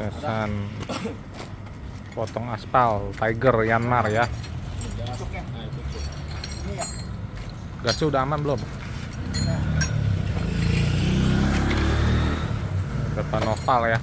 Tesan potong aspal Tiger Yanmar ya. Gasnya udah aman belum? Depan oval ya.